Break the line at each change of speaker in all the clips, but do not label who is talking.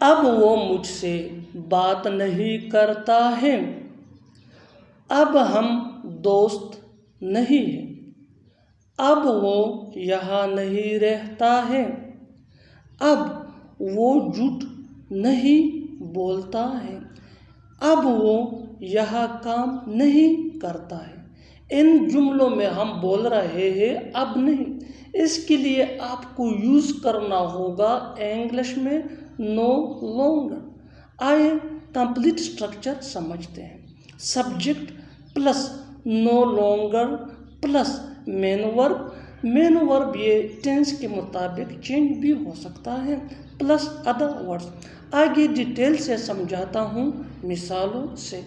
अब वो मुझसे बात नहीं करता है। अब हम दोस्त नहीं हैं। अब वो यहाँ नहीं रहता है। अब वो झूठ नहीं बोलता है। अब वो यहाँ काम नहीं करता है। इन जुमलों में हम बोल रहे हैं अब नहीं। इसके लिए आपको यूज़ करना होगा इंग्लिश में नो लॉन्गर। आइए कंप्लीट स्ट्रक्चर समझते हैं। Subject plus no longer plus main verb. Main verb ये टेंस के मुताबिक चेंज भी हो सकता है, प्लस अदर वर्ड्स। आगे डिटेल से समझाता हूँ मिसालों से।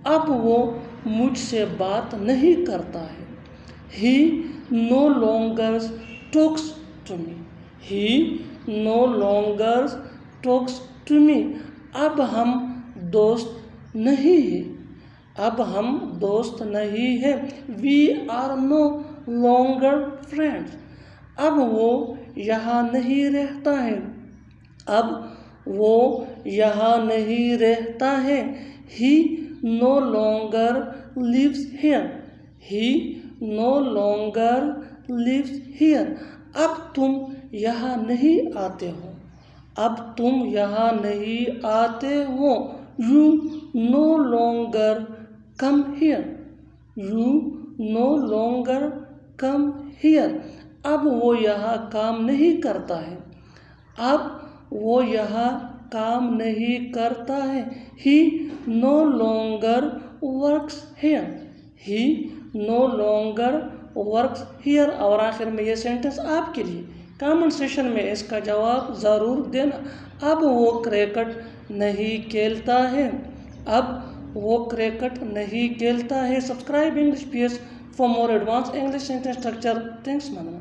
अब वो मुझसे बात नहीं करता है। He no longer talks to me. He no longer talks to me. अब हम दोस्त नहीं हैं। अब हम दोस्त नहीं हैं। We are no longer friends. अब वो यहाँ नहीं रहता है। अब वो यहाँ नहीं रहता है। He no longer lives here. He no longer lives here. अब तुम यहाँ नहीं आते हो। अब तुम यहाँ नहीं आते हो। You no longer come here. You no longer come here. अब वो यहाँ काम नहीं करता है। अब वो यहाँ काम नहीं करता है। He no longer works here. He no longer works here. और आखिर में ये सेंटेंस आपके लिए कमेंट सेशन में इसका जवाब ज़रूर देना। अब वो क्रिकेट नहीं खेलता है। अब वो क्रिकेट नहीं खेलता है। Subscribe English PS for more advance English sentence structure. Thanks मानना।